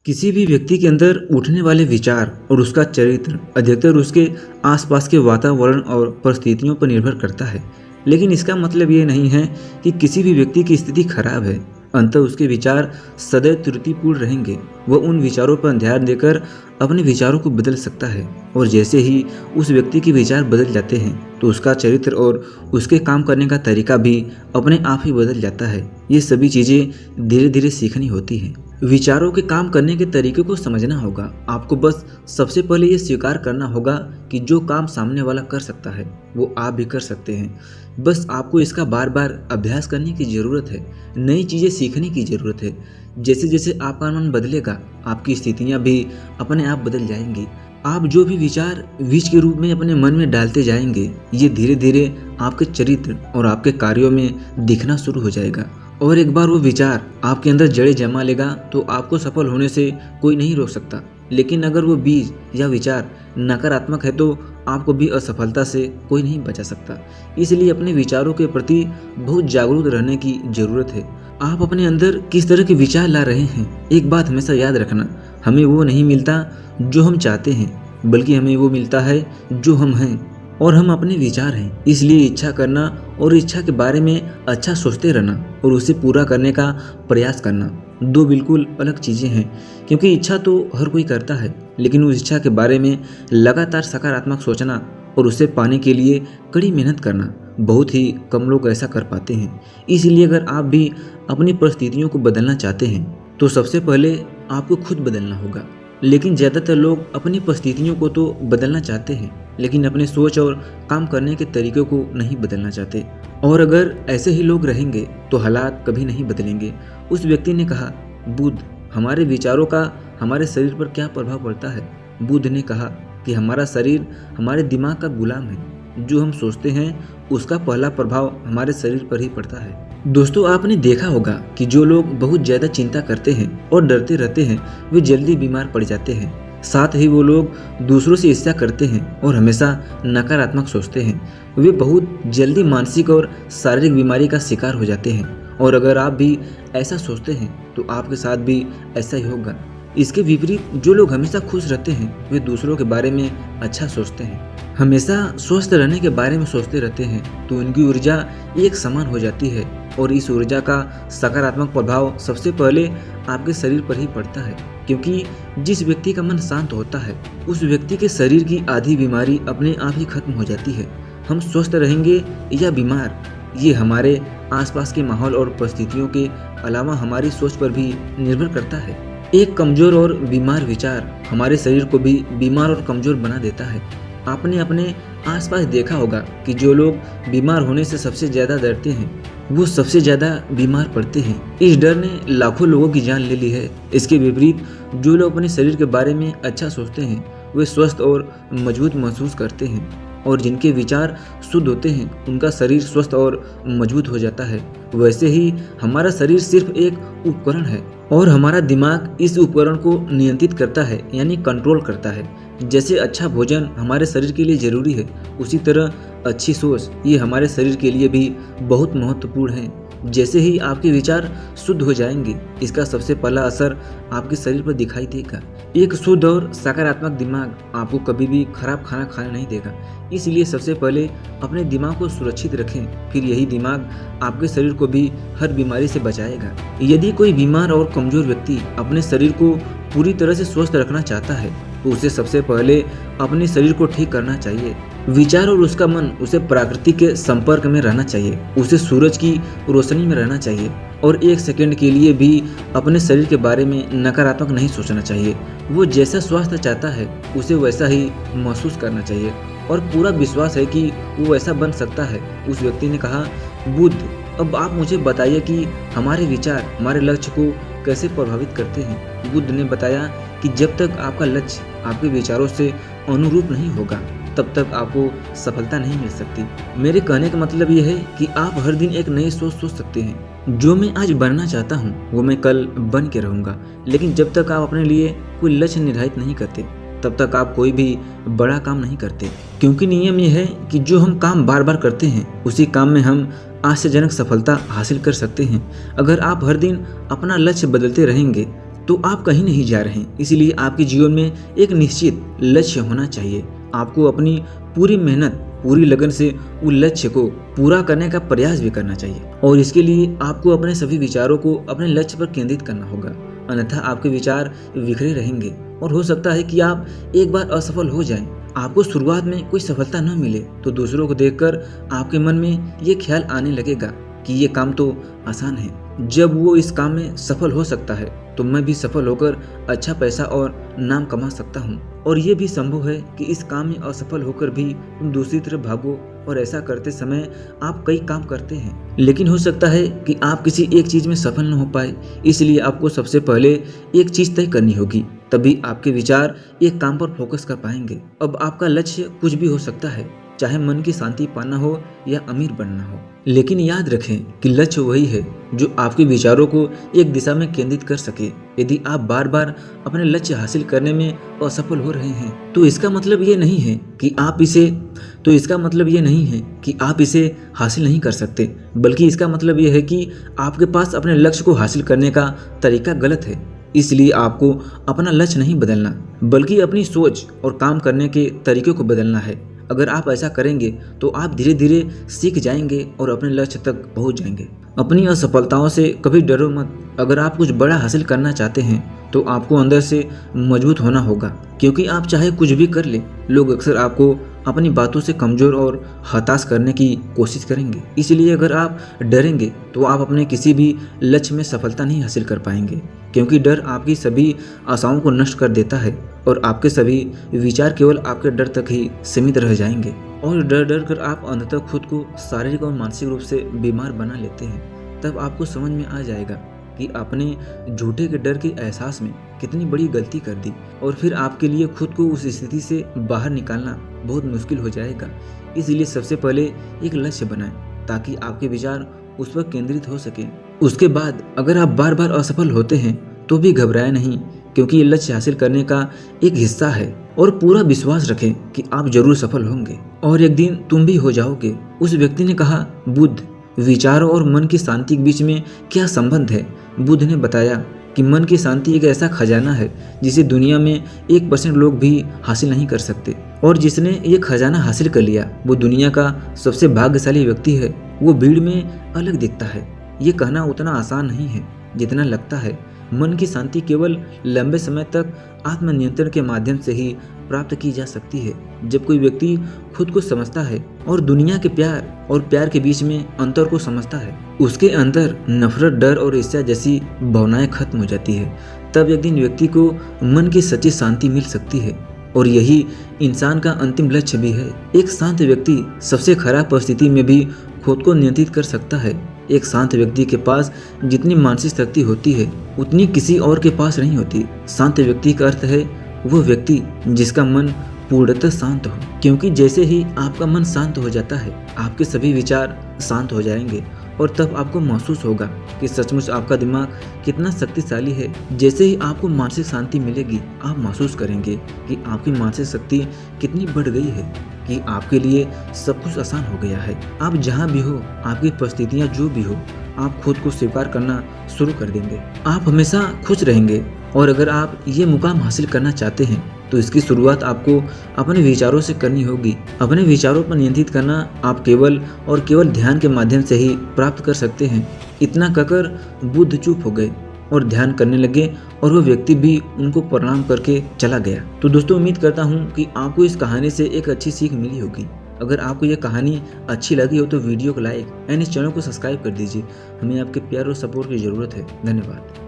किसी भी व्यक्ति के अंदर उठने वाले विचार और उसका चरित्र अधिकतर उसके आसपास के वातावरण और परिस्थितियों पर निर्भर करता है। लेकिन इसका मतलब ये नहीं है कि किसी भी व्यक्ति की स्थिति खराब है। अंततः उसके विचार सदैव त्रुटिपूर्ण रहेंगे। वह उन विचारों पर ध्यान देकर अपने विचारों को बदल सकता है, और जैसे ही उस व्यक्ति के विचार बदल जाते हैं तो उसका चरित्र और उसके काम करने का तरीका भी अपने आप ही बदल जाता है। ये सभी चीज़ें धीरे धीरे सीखनी होती हैं। विचारों के काम करने के तरीके को समझना होगा। आपको बस सबसे पहले ये स्वीकार करना होगा कि जो काम सामने वाला कर सकता है वो आप भी कर सकते हैं। बस आपको इसका बार बार अभ्यास करने की ज़रूरत है, नई चीज़ें सीखने की ज़रूरत है। जैसे जैसे आपका मन बदलेगा आपकी स्थितियाँ भी अपने आप बदल जाएंगी। आप जो भी विचार बीज के रूप में अपने मन में डालते जाएंगे, ये धीरे धीरे आपके चरित्र और आपके कार्यों में दिखना शुरू हो जाएगा। और एक बार वो विचार आपके अंदर जड़ें जमा लेगा तो आपको सफल होने से कोई नहीं रोक सकता। लेकिन अगर वो बीज या विचार नकारात्मक है तो आपको भी असफलता से कोई नहीं बचा सकता। इसलिए अपने विचारों के प्रति बहुत जागरूक रहने की ज़रूरत है। आप अपने अंदर किस तरह के विचार ला रहे हैं, एक बात हमेशा याद रखना, हमें वो नहीं मिलता जो हम चाहते हैं, बल्कि हमें वो मिलता है जो हम हैं, और हम अपने विचार हैं। इसलिए इच्छा करना और इच्छा के बारे में अच्छा सोचते रहना और उसे पूरा करने का प्रयास करना दो बिल्कुल अलग चीज़ें हैं। क्योंकि इच्छा तो हर कोई करता है, लेकिन उस इच्छा के बारे में लगातार सकारात्मक सोचना और उसे पाने के लिए कड़ी मेहनत करना बहुत ही कम लोग ऐसा कर पाते हैं। इसलिए अगर आप भी अपनी परिस्थितियों को बदलना चाहते हैं तो सबसे पहले आपको खुद बदलना होगा। लेकिन ज़्यादातर लोग अपनी परिस्थितियों को तो बदलना चाहते हैं, लेकिन अपने सोच और काम करने के तरीक़ों को नहीं बदलना चाहते। और अगर ऐसे ही लोग रहेंगे तो हालात कभी नहीं बदलेंगे। उस व्यक्ति ने कहा, बुद्ध, हमारे विचारों का हमारे शरीर पर क्या प्रभाव पड़ता है? बुद्ध ने कहा कि हमारा शरीर हमारे दिमाग का गुलाम है। जो हम सोचते हैं उसका पहला प्रभाव हमारे शरीर पर ही पड़ता है। दोस्तों, आपने देखा होगा कि जो लोग बहुत ज़्यादा चिंता करते हैं और डरते रहते हैं वे जल्दी बीमार पड़ जाते हैं। साथ ही वो लोग दूसरों से ईर्ष्या करते हैं और हमेशा नकारात्मक सोचते हैं, वे बहुत जल्दी मानसिक और शारीरिक बीमारी का शिकार हो जाते हैं। और अगर आप भी ऐसा सोचते हैं तो आपके साथ भी ऐसा ही होगा। इसके विपरीत जो लोग हमेशा खुश रहते हैं वे दूसरों के बारे में अच्छा सोचते हैं, हमेशा स्वस्थ रहने के बारे में सोचते रहते हैं, तो उनकी ऊर्जा एक समान हो जाती है। और इस ऊर्जा का सकारात्मक प्रभाव सबसे पहले आपके शरीर पर ही पड़ता है। क्योंकि जिस व्यक्ति का मन शांत होता है उस व्यक्ति के शरीर की आधी बीमारी अपने आप ही खत्म हो जाती है। हम स्वस्थ रहेंगे या बीमार, ये हमारे आसपास के माहौल और परिस्थितियों के अलावा हमारी सोच पर भी निर्भर करता है। एक कमजोर और बीमार विचार हमारे शरीर को भी बीमार और कमजोर बना देता है। आपने अपने आसपास देखा होगा कि जो लोग बीमार होने से सबसे ज़्यादा डरते हैं वो सबसे ज़्यादा बीमार पड़ते हैं। इस डर ने लाखों लोगों की जान ले ली है। इसके विपरीत जो लोग अपने शरीर के बारे में अच्छा सोचते हैं वे स्वस्थ और मजबूत महसूस करते हैं, और जिनके विचार शुद्ध होते हैं उनका शरीर स्वस्थ और मजबूत हो जाता है। वैसे ही हमारा शरीर सिर्फ एक उपकरण है और हमारा दिमाग इस उपकरण को नियंत्रित करता है, यानी कंट्रोल करता है। जैसे अच्छा भोजन हमारे शरीर के लिए ज़रूरी है, उसी तरह अच्छी सोच ये हमारे शरीर के लिए भी बहुत महत्वपूर्ण है। जैसे ही आपके विचार शुद्ध हो जाएंगे इसका सबसे पहला असर आपके शरीर पर दिखाई देगा। एक शुद्ध और सकारात्मक दिमाग आपको कभी भी खराब खाना खाने नहीं देगा। इसलिए सबसे पहले अपने दिमाग को सुरक्षित रखें, फिर यही दिमाग आपके शरीर को भी हर बीमारी से बचाएगा। यदि कोई बीमार और कमजोर व्यक्ति अपने शरीर को पूरी तरह से स्वस्थ रखना चाहता है तो उसे सबसे पहले अपने शरीर को ठीक करना चाहिए। विचार और उसका मन उसे प्रकृति के संपर्क में रहना चाहिए, उसे सूरज की रोशनी में रहना चाहिए, और एक सेकंड के लिए भी अपने शरीर के बारे में नकारात्मक नहीं सोचना चाहिए। वो जैसा स्वास्थ्य चाहता है उसे वैसा ही महसूस करना चाहिए, और पूरा विश्वास है कि वो ऐसा बन सकता है। उस व्यक्ति ने कहा, बुद्ध, अब आप मुझे बताइए कि हमारे विचार हमारे लक्ष्य को कैसे प्रभावित करते हैं। बुद्ध ने बताया कि जब तक आपका लक्ष्य आपके विचारों से अनुरूप नहीं होगा तब तक आपको सफलता नहीं मिल सकती। मेरे कहने का मतलब यह है कि आप हर दिन एक नई सोच सकते हैं। जो मैं आज बनना चाहता हूँ वो मैं कल बन के रहूँगा। लेकिन जब तक आप अपने लिए कोई लक्ष्य निर्धारित नहीं करते तब तक आप कोई भी बड़ा काम नहीं करते। क्योंकि नियम यह है कि जो हम काम बार बार करते हैं उसी काम में हम आश्चर्यजनक सफलता हासिल कर सकते हैं। अगर आप हर दिन अपना लक्ष्य बदलते रहेंगे तो आप कहीं नहीं जा रहे हैं। इसलिए आपके जीवन में एक निश्चित लक्ष्य होना चाहिए। आपको अपनी पूरी मेहनत, पूरी लगन से उस लक्ष्य को पूरा करने का प्रयास भी करना चाहिए और इसके लिए आपको अपने सभी विचारों को अपने लक्ष्य पर केंद्रित करना होगा। अन्यथा आपके विचार बिखरे रहेंगे और हो सकता है कि आप एक बार असफल हो जाएं। आपको शुरुआत में कोई सफलता न मिले तो दूसरों को देखकर आपके मन में ये ख्याल आने लगेगा कि ये काम तो आसान है। जब वो इस काम में सफल हो सकता है तो मैं भी सफल होकर अच्छा पैसा और नाम कमा सकता हूँ। और ये भी संभव है कि इस काम में असफल होकर भी तुम दूसरी तरफ भागो और ऐसा करते समय आप कई काम करते हैं, लेकिन हो सकता है कि आप किसी एक चीज में सफल न हो पाए। इसलिए आपको सबसे पहले एक चीज तय करनी होगी, तभी आपके विचार एक काम पर फोकस कर पाएंगे। अब आपका लक्ष्य कुछ भी हो सकता है, चाहे मन की शांति पाना हो या अमीर बनना हो, लेकिन याद रखें कि लक्ष्य वही है जो आपके विचारों को एक दिशा में केंद्रित कर सके। यदि आप बार बार अपने लक्ष्य हासिल करने में असफल हो रहे हैं तो इसका मतलब ये नहीं है कि आप इसे हासिल नहीं कर सकते, बल्कि इसका मतलब ये है कि आपके पास अपने लक्ष्य को हासिल करने का तरीका गलत है। इसलिए आपको अपना लक्ष्य नहीं बदलना, बल्कि अपनी सोच और काम करने के तरीके को बदलना है। अगर आप ऐसा करेंगे तो आप धीरे धीरे सीख जाएंगे और अपने लक्ष्य तक पहुंच जाएंगे। अपनी असफलताओं से कभी डरो मत। अगर आप कुछ बड़ा हासिल करना चाहते हैं तो आपको अंदर से मजबूत होना होगा, क्योंकि आप चाहे कुछ भी कर ले, लोग अक्सर आपको अपनी बातों से कमजोर और हताश करने की कोशिश करेंगे। इसलिए अगर आप डरेंगे तो आप अपने किसी भी लक्ष्य में सफलता नहीं हासिल कर पाएंगे, क्योंकि डर आपकी सभी आशाओं को नष्ट कर देता है और आपके सभी विचार केवल आपके डर तक ही सीमित रह जाएंगे और डर डर कर आप अंततः खुद को शारीरिक और मानसिक रूप से बीमार बना लेते हैं। तब आपको समझ में आ जाएगा कि आपने झूठे के डर के एहसास में कितनी बड़ी गलती कर दी और फिर आपके लिए खुद को उस स्थिति से बाहर निकालना बहुत मुश्किल हो जाएगा। इसलिए सबसे पहले एक लक्ष्य बनाएं ताकि आपके विचार उस पर केंद्रित हो सके। उसके बाद अगर आप बार बार असफल होते हैं तो भी घबराएं नहीं, क्योंकि ये लक्ष्य हासिल करने का एक हिस्सा है और पूरा विश्वास रखें कि आप जरूर सफल होंगे और एक दिन तुम भी हो जाओगे। उस व्यक्ति ने कहा, बुद्ध, विचारों और मन की शांति के बीच में क्या संबंध है? बुद्ध ने बताया कि मन की शांति एक ऐसा खजाना है जिसे दुनिया में 1% लोग भी हासिल नहीं कर सकते, और जिसने ये खजाना हासिल कर लिया वो दुनिया का सबसे भाग्यशाली व्यक्ति है। वो भीड़ में अलग दिखता है। ये कहना उतना आसान नहीं है जितना लगता है। मन की शांति केवल लंबे समय तक आत्मनियंत्रण के माध्यम से ही प्राप्त की जा सकती है। जब कोई व्यक्ति खुद को समझता है और दुनिया के प्यार के बीच में अंतर को समझता है, उसके अंदर नफरत, डर और ईर्ष्या जैसी भावनाएं खत्म हो जाती है, तब एक दिन व्यक्ति को मन की सच्ची शांति मिल सकती है। और यही इंसान का अंतिम लक्ष्य भी है। एक शांत व्यक्ति सबसे खराब परिस्थिति में भी खुद को नियंत्रित कर सकता है। एक शांत व्यक्ति के पास जितनी मानसिक शक्ति होती है उतनी किसी और के पास नहीं होती। शांत व्यक्ति का अर्थ है वो व्यक्ति जिसका मन पूर्णतः शांत हो, क्योंकि जैसे ही आपका मन शांत हो जाता है आपके सभी विचार शांत हो जाएंगे और तब आपको महसूस होगा कि सचमुच आपका दिमाग कितना शक्तिशाली है। जैसे ही आपको मानसिक शांति मिलेगी आप महसूस करेंगे कि आपकी मानसिक शक्ति कितनी बढ़ गई है, कि आपके लिए सब कुछ आसान हो गया है। आप जहाँ भी हो, आपकी परिस्थितियाँ जो भी हो, आप खुद को स्वीकार करना शुरू कर देंगे। आप हमेशा खुश रहेंगे। और अगर आप ये मुकाम हासिल करना चाहते हैं तो इसकी शुरुआत आपको अपने विचारों से करनी होगी। अपने विचारों पर नियंत्रित करना आप केवल और केवल ध्यान के माध्यम से ही प्राप्त कर सकते हैं। इतना कहकर बुद्ध चुप हो गए और ध्यान करने लगे और वो व्यक्ति भी उनको प्रणाम करके चला गया। तो दोस्तों, उम्मीद करता हूँ कि आपको इस कहानी से एक अच्छी सीख मिली होगी। अगर आपको ये कहानी अच्छी लगी हो तो वीडियो को लाइक एंड इस चैनल को सब्सक्राइब कर दीजिए। हमें आपके प्यार और सपोर्ट की ज़रूरत है। धन्यवाद।